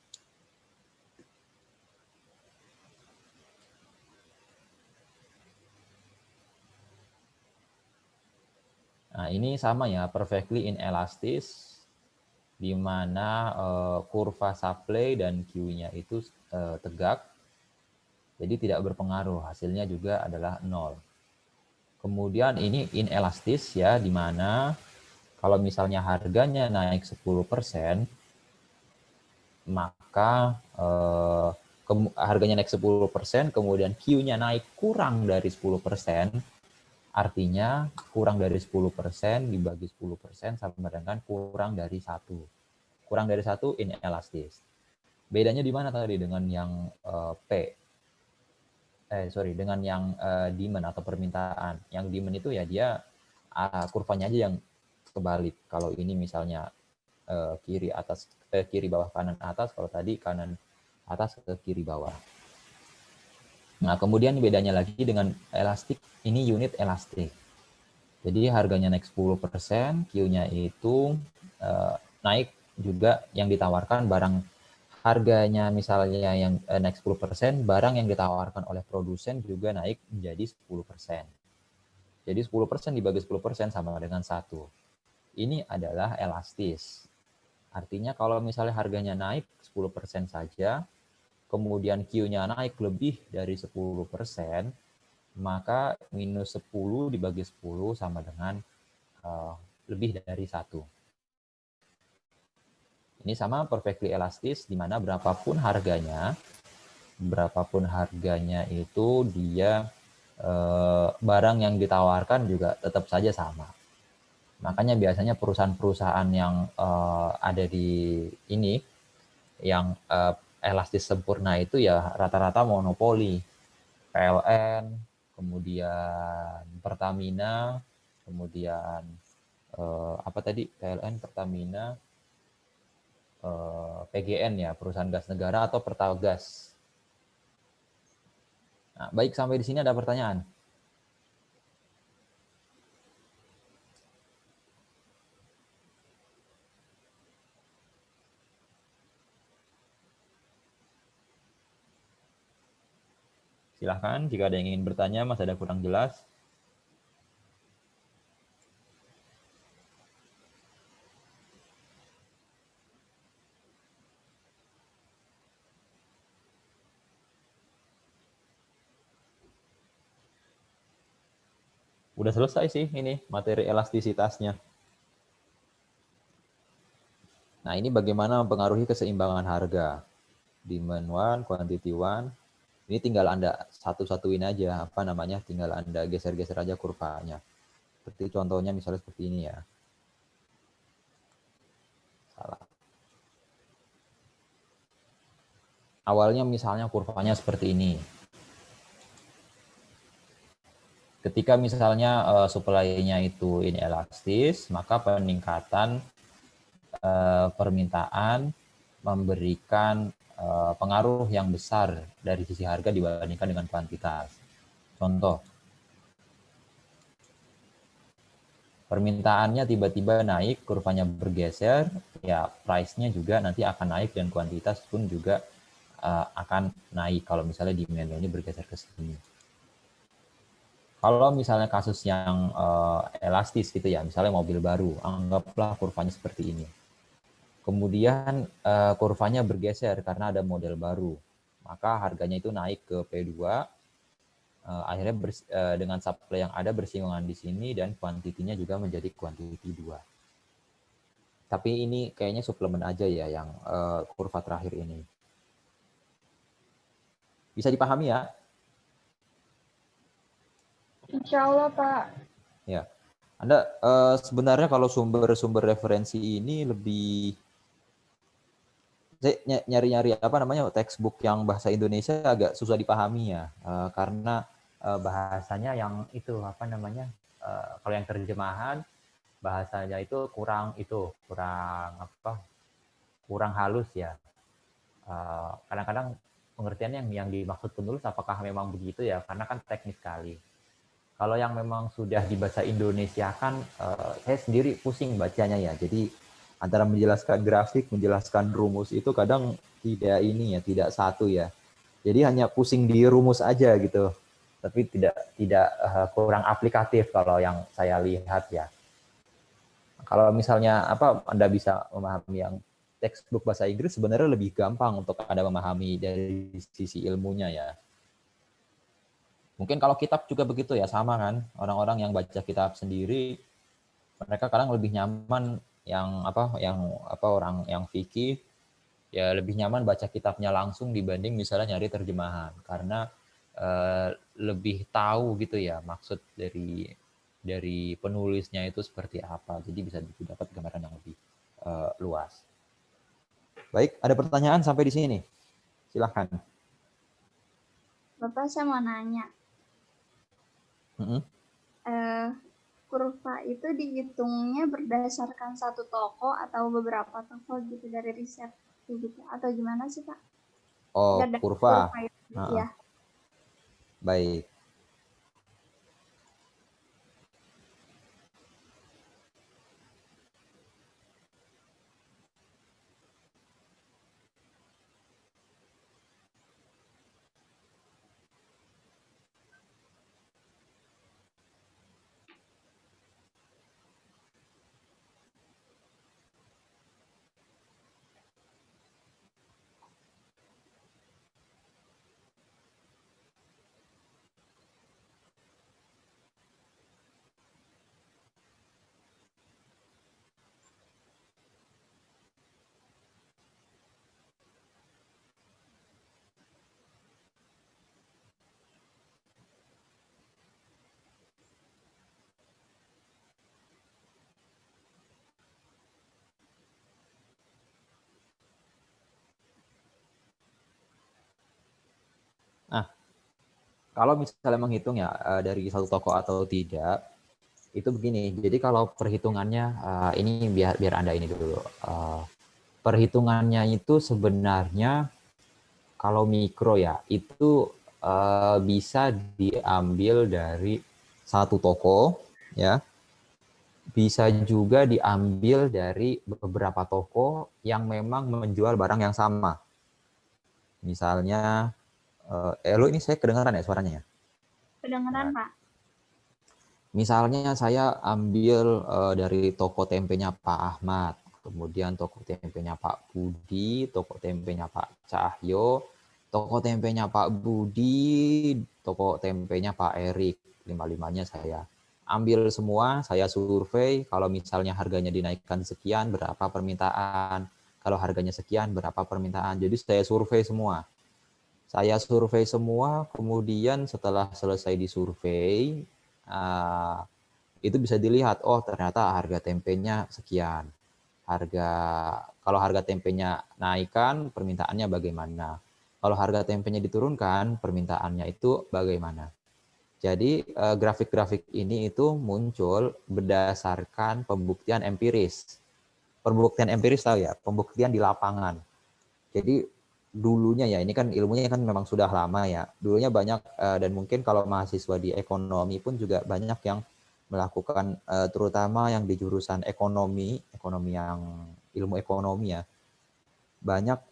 Nah, ini sama ya, perfectly inelastis, di mana kurva supply dan Q-nya itu tegak, jadi tidak berpengaruh, hasilnya juga adalah 0. Kemudian ini inelastis ya, di mana kalau misalnya harganya naik 10%, maka harganya naik 10%, kemudian Q-nya naik kurang dari 10%, artinya kurang dari 10% dibagi 10% sama dengan kurang dari 1. Kurang dari 1 inelastis. Bedanya di mana tadi dengan yang dengan yang demand atau permintaan. Yang demand itu ya dia kurvanya aja yang kebalik. Kalau ini misalnya kiri bawah kanan atas, kalau tadi kanan atas ke kiri bawah. Nah, kemudian bedanya lagi dengan elastik, ini unit elastik. Jadi harganya naik 10%, Q-nya itu naik juga yang ditawarkan barang harganya misalnya yang naik 10%, barang yang ditawarkan oleh produsen juga naik menjadi 10%. Jadi 10% dibagi 10% sama dengan 1. Ini adalah elastis. Artinya kalau misalnya harganya naik 10% saja, kemudian Q-nya naik lebih dari 10%, maka minus 10 dibagi 10 sama dengan lebih dari 1. Ini sama perfectly elastis, di mana berapapun harganya itu dia barang yang ditawarkan juga tetap saja sama. Makanya biasanya perusahaan-perusahaan yang ada di ini, yang elastis sempurna itu ya rata-rata monopoli. PLN, kemudian Pertamina, kemudian apa tadi, PLN, Pertamina, PGN ya, perusahaan gas negara, atau Pertalgas. Nah, baik, sampai di sini ada pertanyaan? Silahkan, jika ada yang ingin bertanya, masih ada kurang jelas. Udah selesai sih ini materi elastisitasnya. Nah, ini bagaimana mempengaruhi keseimbangan harga. Demand one, quantity one. Ini tinggal Anda satu-satuin aja, apa namanya, tinggal Anda geser-geser aja kurvanya. Seperti contohnya misalnya seperti ini ya. Salah. Awalnya misalnya kurvanya seperti ini. Ketika misalnya supply-nya itu inelastis, maka peningkatan permintaan memberikan pengaruh yang besar dari sisi harga dibandingkan dengan kuantitas. Contoh, permintaannya tiba-tiba naik, kurvanya bergeser, ya price-nya juga nanti akan naik dan kuantitas pun juga akan naik kalau misalnya demand-nya ini bergeser ke sini. Kalau misalnya kasus yang elastis gitu ya, misalnya mobil baru, anggaplah kurvanya seperti ini. Kemudian kurvanya bergeser karena ada model baru, maka harganya itu naik ke P2, akhirnya dengan supply yang ada bersinggungan di sini dan kuantitinya juga menjadi kuantiti 2. Tapi ini kayaknya suplemen aja ya yang kurva terakhir ini. Bisa dipahami ya? Insya Allah, Pak. Ya. Anda sebenarnya kalau sumber-sumber referensi ini lebih, saya nyari-nyari apa namanya textbook yang bahasa Indonesia agak susah dipahami ya, karena bahasanya yang itu apa namanya, kalau yang terjemahan bahasanya itu kurang halus ya. Kadang-kadang pengertiannya yang dimaksud penulis apakah memang begitu ya, karena kan teknis sekali. Kalau yang memang sudah di bahasa Indonesia kan, saya sendiri pusing bacanya ya. Jadi antara menjelaskan grafik, menjelaskan rumus itu kadang tidak satu ya. Jadi hanya pusing di rumus aja gitu. Tapi tidak kurang aplikatif kalau yang saya lihat ya. Kalau misalnya Anda bisa memahami yang textbook bahasa Inggris, sebenarnya lebih gampang untuk Anda memahami dari sisi ilmunya ya. Mungkin kalau kitab juga begitu ya, sama kan. Orang-orang yang baca kitab sendiri, mereka kadang lebih nyaman yang orang yang fikih ya lebih nyaman baca kitabnya langsung dibanding misalnya nyari terjemahan, karena lebih tahu gitu ya maksud dari penulisnya itu seperti apa. Jadi bisa dapat gambaran yang lebih luas. Baik, ada pertanyaan sampai di sini? Silahkan. Bapak, saya mau nanya. Kurva itu dihitungnya berdasarkan satu toko atau beberapa toko gitu dari riset gitu, atau gimana sih, Pak? Oh, kurva. Itu, ya. Baik. Nah, kalau misalnya menghitung ya dari satu toko atau tidak, itu begini. Jadi kalau perhitungannya ini biar Anda ini dulu. Perhitungannya itu sebenarnya kalau mikro ya, itu bisa diambil dari satu toko ya. Bisa juga diambil dari beberapa toko yang memang menjual barang yang sama. Misalnya lo ini saya kedengaran ya suaranya ya? Kedengeran, Pak. Misalnya saya ambil dari toko tempenya Pak Ahmad, kemudian toko tempenya Pak Budi, toko tempenya Pak Cahyo, toko tempenya Pak Budi, toko tempenya Pak Erik, lima-limanya saya. ambil semua, saya survei, kalau misalnya harganya dinaikkan sekian, berapa permintaan, kalau harganya sekian, berapa permintaan. Jadi saya survei semua. Kemudian setelah selesai disurvei, itu bisa dilihat, oh ternyata harga tempenya sekian. Kalau harga tempenya naikkan, permintaannya bagaimana? Kalau harga tempenya diturunkan, permintaannya itu bagaimana? Jadi grafik-grafik ini itu muncul berdasarkan pembuktian empiris. Pembuktian empiris tahu ya, pembuktian di lapangan. Jadi dulunya ya, ini kan ilmunya kan memang sudah lama ya. Dulunya banyak dan mungkin kalau mahasiswa di ekonomi pun juga banyak yang melakukan terutama yang di jurusan ekonomi yang ilmu ekonomi ya, banyak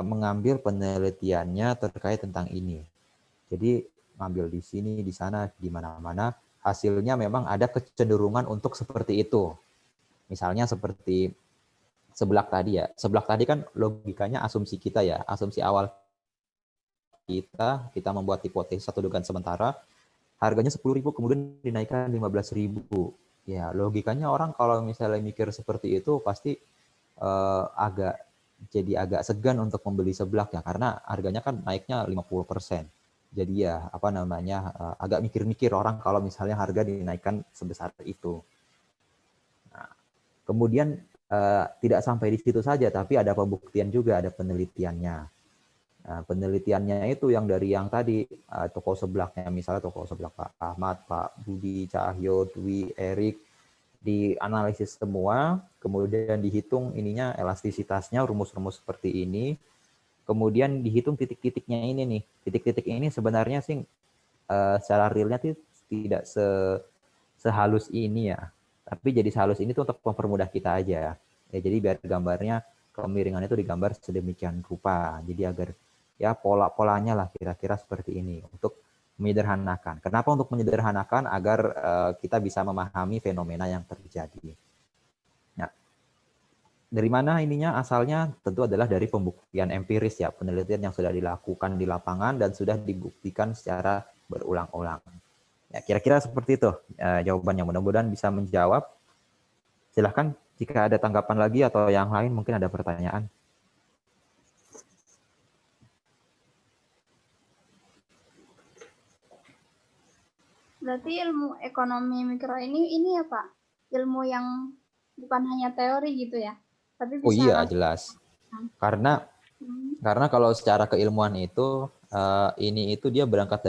mengambil penelitiannya terkait tentang ini. Jadi ngambil di sini, di sana, di mana-mana, hasilnya memang ada kecenderungan untuk seperti itu. Misalnya seperti seblak tadi ya. Seblak tadi kan logikanya asumsi kita ya, asumsi awal kita membuat hipotesis atau dugaan sementara, harganya 10.000 kemudian dinaikkan 15.000. Ya, logikanya orang kalau misalnya mikir seperti itu pasti agak segan untuk membeli seblak ya, karena harganya kan naiknya 50%. Jadi ya agak mikir-mikir orang kalau misalnya harga dinaikkan sebesar itu. Nah, kemudian tidak sampai di situ saja, tapi ada pembuktian juga, ada penelitiannya. Nah, penelitiannya itu yang dari yang tadi toko seblaknya, misalnya toko seblak Pak Ahmad, Pak Budi, Cahyo, Dwi, Erik, dianalisis semua, kemudian dihitung ininya elastisitasnya, rumus-rumus seperti ini, kemudian dihitung titik-titiknya ini nih. Titik-titik ini sebenarnya sih secara realnya tidak sehalus ini ya. Tapi jadi sehalus ini tuh untuk mempermudah kita aja. Ya, jadi biar gambarnya kemiringan itu digambar sedemikian rupa. Jadi agar ya pola-polanya lah kira-kira seperti ini untuk menyederhanakan. Kenapa untuk menyederhanakan? Agar kita bisa memahami fenomena yang terjadi. Nah, dari mana ininya asalnya? Tentu adalah dari pembuktian empiris ya, penelitian yang sudah dilakukan di lapangan dan sudah dibuktikan secara berulang-ulang. Ya, kira-kira seperti itu jawabannya. Mudah-mudahan bisa menjawab. Silahkan jika ada tanggapan lagi atau yang lain mungkin ada pertanyaan. Berarti ilmu ekonomi mikro ini ya Pak, ilmu yang bukan hanya teori gitu ya, tapi Oh bisa iya, langsung. jelas. Karena kalau secara keilmuan itu ini itu dia berangkat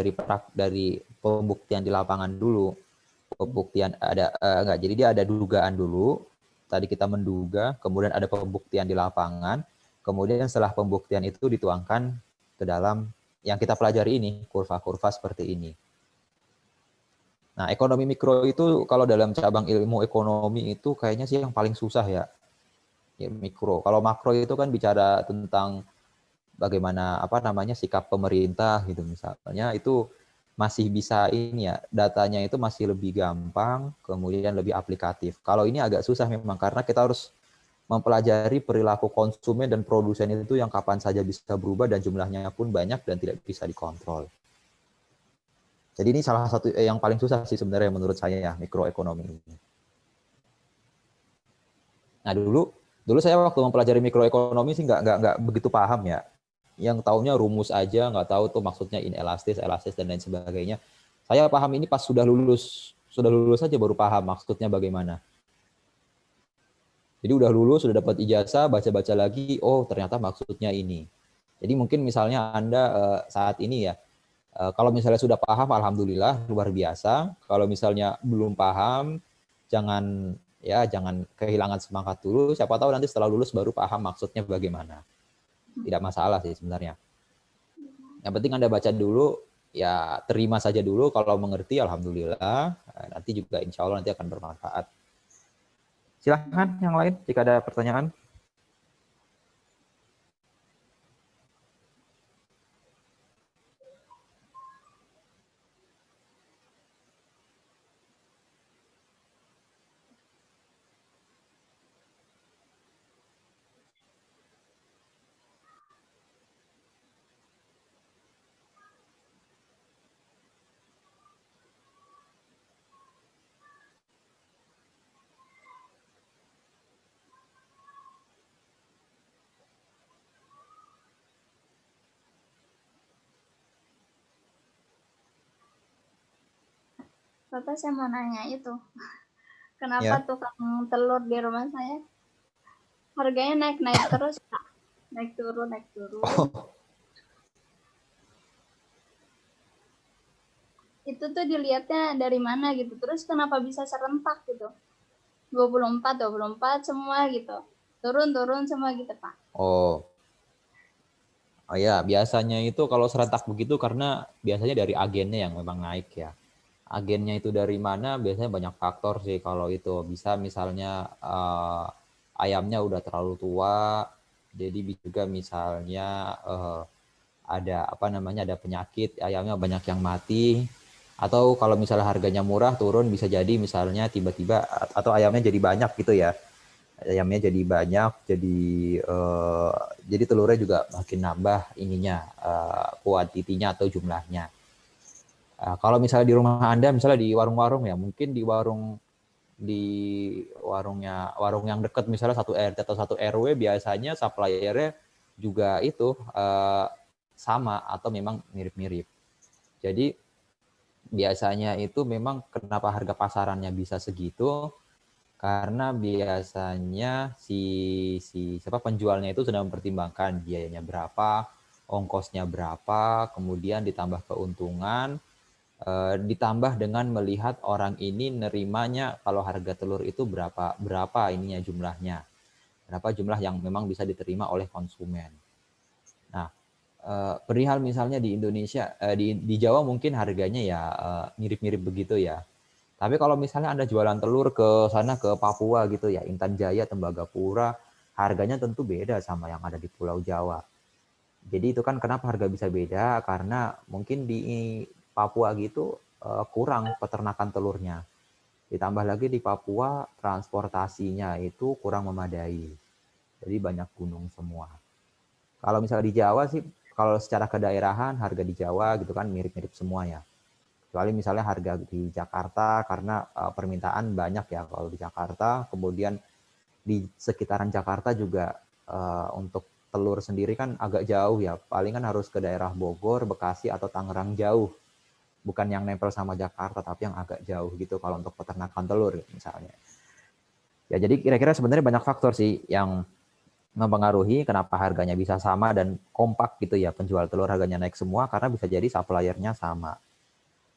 dari pembuktian di lapangan dulu. Pembuktian ada enggak, jadi dia ada dugaan dulu. Tadi kita menduga, kemudian ada pembuktian di lapangan, kemudian setelah pembuktian itu dituangkan ke dalam yang kita pelajari ini, kurva-kurva seperti ini. Nah, ekonomi mikro itu kalau dalam cabang ilmu ekonomi itu kayaknya sih yang paling susah ya. Ya mikro. Kalau makro itu kan bicara tentang bagaimana sikap pemerintah gitu misalnya, itu masih bisa ini ya, datanya itu masih lebih gampang, kemudian lebih aplikatif. Kalau ini agak susah memang karena kita harus mempelajari perilaku konsumen dan produsen itu yang kapan saja bisa berubah dan jumlahnya pun banyak dan tidak bisa dikontrol. Jadi ini salah satu yang paling susah sih sebenarnya menurut saya ya, mikroekonomi ini. Nah dulu saya waktu mempelajari mikroekonomi sih nggak begitu paham ya. Yang taunya rumus aja, nggak tahu tuh maksudnya inelastis, elastis dan lain sebagainya. Saya paham ini pas sudah lulus saja baru paham maksudnya bagaimana. Jadi udah lulus, sudah dapat ijazah, baca-baca lagi, oh ternyata maksudnya ini. Jadi mungkin misalnya Anda saat ini ya, kalau misalnya sudah paham, alhamdulillah luar biasa. Kalau misalnya belum paham, jangan kehilangan semangat dulu. Siapa tahu nanti setelah lulus baru paham maksudnya bagaimana. Tidak masalah sih sebenarnya. Yang penting Anda baca dulu, ya terima saja dulu. Kalau mengerti, alhamdulillah. Nanti juga insya Allah nanti akan bermanfaat. Silahkan yang lain jika ada pertanyaan. Bapak saya mau nanya itu, kenapa Ya. tukang telur di rumah saya harganya naik-naik terus, Pak? Naik turun, naik turun. Oh, Itu tuh dilihatnya dari mana gitu. Terus kenapa bisa serentak gitu? 24 semua gitu. Turun semua gitu, Pak. oh, oh ya, biasanya itu kalau serentak begitu karena biasanya dari agennya yang memang naik ya. Agennya itu dari mana? Biasanya banyak faktor sih kalau itu. Bisa misalnya ayamnya udah terlalu tua, jadi juga misalnya ada apa namanya ada penyakit, ayamnya banyak yang mati. Atau kalau misalnya harganya murah turun bisa jadi misalnya tiba-tiba atau ayamnya jadi banyak gitu ya. Ayamnya jadi banyak, eh, jadi telurnya juga makin nambah ininya kuantitinya atau jumlahnya. Kalau misalnya di rumah Anda, misalnya di warung-warung ya, mungkin di warung yang dekat misalnya satu RT atau satu RW biasanya suppliernya juga itu sama atau memang mirip-mirip. Jadi biasanya itu memang kenapa harga pasarannya bisa segitu karena biasanya si siapa penjualnya itu sudah mempertimbangkan biayanya berapa, ongkosnya berapa, kemudian ditambah keuntungan, ditambah dengan melihat orang ini nerimanya kalau harga telur itu berapa ininya jumlahnya, berapa jumlah yang memang bisa diterima oleh konsumen. Nah, perihal misalnya di Indonesia, di Jawa mungkin harganya ya mirip-mirip begitu ya. Tapi kalau misalnya Anda jualan telur ke sana ke Papua gitu ya, Intan Jaya, Tembagapura, harganya tentu beda sama yang ada di Pulau Jawa. Jadi itu kan kenapa harga bisa beda karena mungkin di Papua gitu kurang peternakan telurnya. Ditambah lagi di Papua transportasinya itu kurang memadai. Jadi banyak gunung semua. Kalau misalnya di Jawa sih, kalau secara kedaerahan harga di Jawa gitu kan mirip-mirip semua ya. Kecuali misalnya harga di Jakarta karena permintaan banyak ya kalau di Jakarta. Kemudian di sekitaran Jakarta juga untuk telur sendiri kan agak jauh ya. Paling kan harus ke daerah Bogor, Bekasi atau Tangerang jauh. Bukan yang nempel sama Jakarta tapi yang agak jauh gitu kalau untuk peternakan telur misalnya. Ya jadi kira-kira sebenarnya banyak faktor sih yang mempengaruhi kenapa harganya bisa sama dan kompak gitu ya, penjual telur harganya naik semua karena bisa jadi suppliernya sama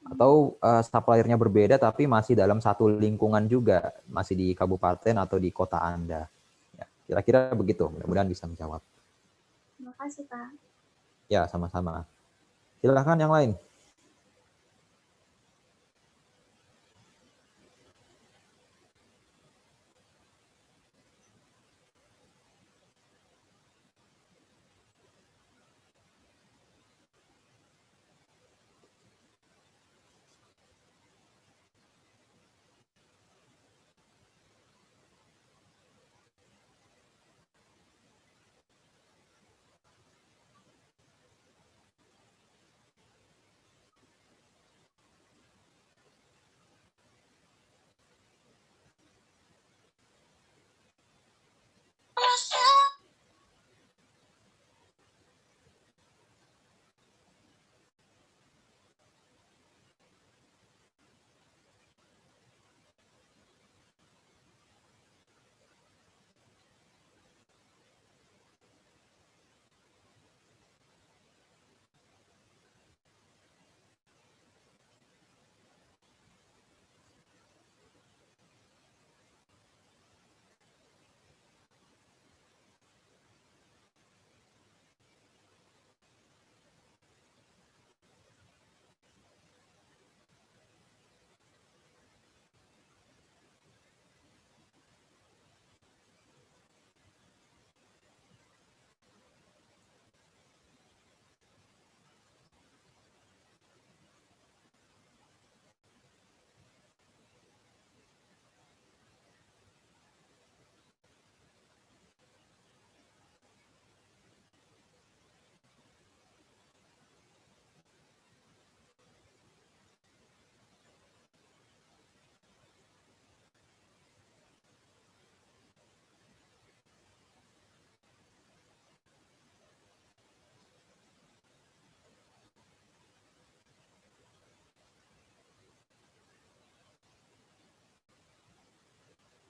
atau suppliernya berbeda tapi masih dalam satu lingkungan juga, masih di kabupaten atau di kota Anda. Ya, kira-kira begitu, mudah-mudahan bisa menjawab. Terima kasih, Pak. Ya, sama-sama. Silakan yang lain.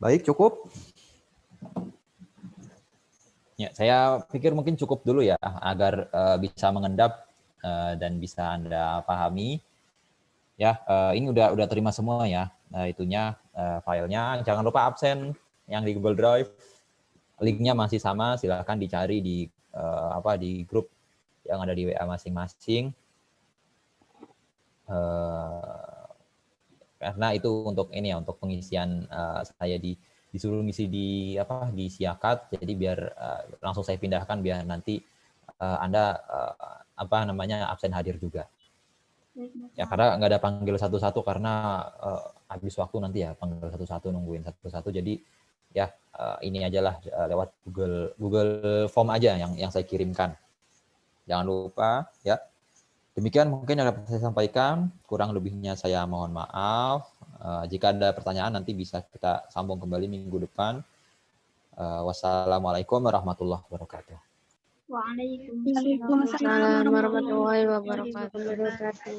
Baik, cukup. Ya, saya pikir mungkin cukup dulu ya, agar bisa mengendap dan bisa Anda pahami. Ya, ini udah terima semua ya, itunya filenya. Jangan lupa absen yang di Google Drive. Linknya masih sama, silahkan dicari di di grup yang ada di WA masing-masing. Karena itu untuk ini ya, untuk pengisian saya disuruh ngisi di di Siakat, jadi biar langsung saya pindahkan biar nanti Anda absen hadir juga. Ya karena nggak ada panggil satu-satu karena habis waktu nanti ya panggil satu-satu, nungguin satu-satu, jadi ya ini aja lah lewat Google Form aja yang saya kirimkan. Jangan lupa ya. Demikian mungkin yang dapat saya sampaikan, kurang lebihnya saya mohon maaf. Jika ada pertanyaan nanti bisa kita sambung kembali minggu depan. Wassalamualaikum warahmatullahi wabarakatuh. Waalaikumsalam warahmatullahi wabarakatuh. wabarakatuh.